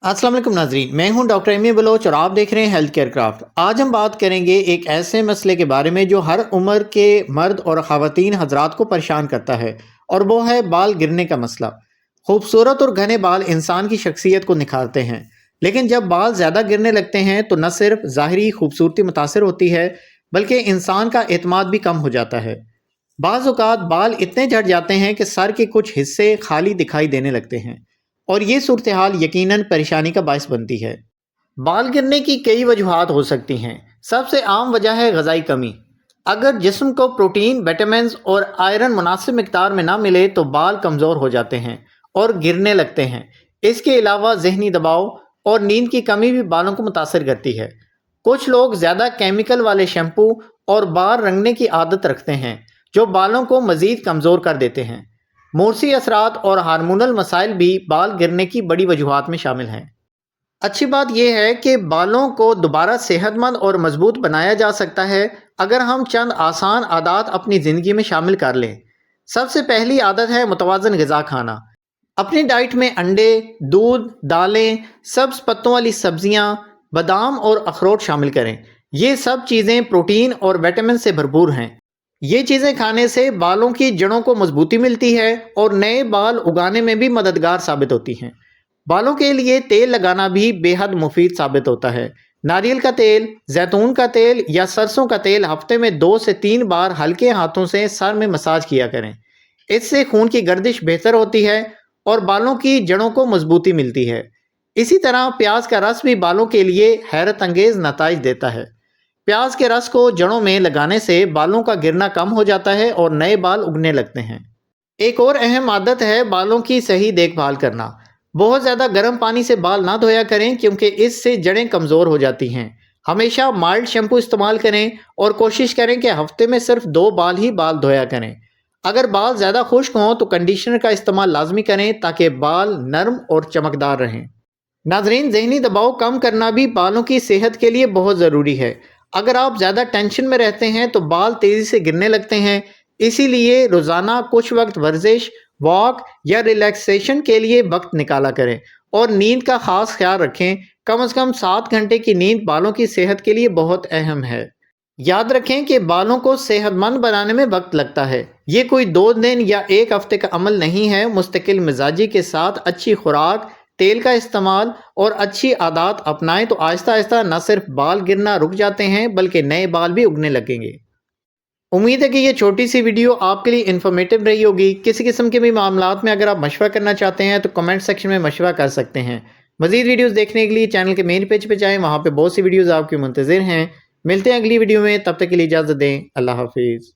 अस्सलाम वालेकुम नाजरीन, मैं हूं डॉक्टर एमी बलोच और आप देख रहे हैं हेल्थ केयर क्राफ्ट। आज हम बात करेंगे एक ऐसे मसले के बारे में जो हर उम्र के मर्द और ख़वातीन हजरात को परेशान करता है, और वो है बाल गिरने का मसला। खूबसूरत और घने बाल इंसान की शख्सियत को निखारते हैं, लेकिन जब बाल ज़्यादा गिरने लगते हैं तो न सिर्फ ज़ाहिरी खूबसूरती मुतासर होती है, बल्कि इंसान का एतमाद भी कम हो जाता है। बाज़ औक़ात बाल इतने झड़ जाते हैं कि सर के कुछ हिस्से खाली दिखाई देने लगते हैं, और ये सूरत हाल यकीनन परेशानी का बायस बनती है। बाल गिरने की कई वजूहात हो सकती हैं। सबसे आम वजह है ग़िज़ाई कमी। अगर जिस्म को प्रोटीन, विटामिन्स और आयरन मुनासिब मिकदार में ना मिले तो बाल कमज़ोर हो जाते हैं और गिरने लगते हैं। इसके अलावा ज़हनी दबाव और नींद की कमी भी बालों को मुतासर करती है। कुछ लोग ज़्यादा केमिकल वाले शैम्पू और बाल रंगने की आदत रखते हैं, जो बालों को मज़ीद कमज़ोर कर देते हैं। मौसमी असरात और हार्मोनल मसाइल भी बाल गिरने की बड़ी वजूहात में शामिल हैं। अच्छी बात यह है कि बालों को दोबारा सेहतमंद और मजबूत बनाया जा सकता है अगर हम चंद आसान आदत अपनी ज़िंदगी में शामिल कर लें। सबसे पहली आदत है मुतवाज़न ग़िज़ा खाना। अपनी डाइट में अंडे, दूध, दालें, सब्ज़ पत्तों वाली सब्जियां, बादाम और अखरोट शामिल करें। ये सब चीज़ें प्रोटीन और विटामिन से भरपूर हैं। ये चीज़ें खाने से बालों की जड़ों को मजबूती मिलती है और नए बाल उगाने में भी मददगार साबित होती हैं। बालों के लिए तेल लगाना भी बेहद मुफीद साबित होता है। नारियल का तेल, जैतून का तेल या सरसों का तेल हफ्ते में 2 से 3 बार हल्के हाथों से सर में मसाज किया करें। इससे खून की गर्दिश बेहतर होती है और बालों की जड़ों को मजबूती मिलती है। इसी तरह प्याज का रस भी बालों के लिए हैरत अंगेज नताइज देता है। प्याज के रस को जड़ों में लगाने से बालों का गिरना कम हो जाता है और नए बाल उगने लगते हैं। एक और अहम आदत है बालों की सही देखभाल करना। बहुत ज़्यादा गर्म पानी से बाल ना धोया करें, क्योंकि इससे जड़ें कमज़ोर हो जाती हैं। हमेशा माइल्ड शैम्पू इस्तेमाल करें और कोशिश करें कि हफ्ते में सिर्फ 2 बाल ही बाल धोया करें। अगर बाल ज़्यादा खुश्क हों तो कंडीशनर का इस्तेमाल लाजमी करें, ताकि बाल नरम और चमकदार रहें। नाजरीन, ज़हनी दबाव कम करना भी बालों की सेहत के लिए बहुत ज़रूरी है। अगर आप ज़्यादा टेंशन में रहते हैं तो बाल तेज़ी से गिरने लगते हैं। इसीलिए रोज़ाना कुछ वक्त वर्जिश, वॉक या रिलैक्सेशन के लिए वक्त निकाला करें, और नींद का ख़ास ख्याल रखें। कम से कम 7 घंटे की नींद बालों की सेहत के लिए बहुत अहम है। याद रखें कि बालों को सेहतमंद बनाने में वक्त लगता है। ये कोई 2 दिन या 1 हफ्ते का अमल नहीं है। मुस्तकिल मिजाजी के साथ अच्छी खुराक, तेल का इस्तेमाल और अच्छी आदत अपनाएं तो आहिस्ता आहिस्ता न सिर्फ बाल गिरना रुक जाते हैं, बल्कि नए बाल भी उगने लगेंगे। उम्मीद है कि ये छोटी सी वीडियो आपके लिए इन्फॉर्मेटिव रही होगी। किसी किस्म के भी मामलात में अगर आप मशवरा करना चाहते हैं तो कमेंट सेक्शन में मशवरा कर सकते हैं। मज़ीद वीडियोस देखने के लिए चैनल के मेन पेज पे जाएं, वहाँ पे बहुत सी वीडियोस आपके मुंतज़िर हैं। मिलते हैं अगली वीडियो में, तब तक के लिए इजाज़त दें। अल्लाह हाफिज़।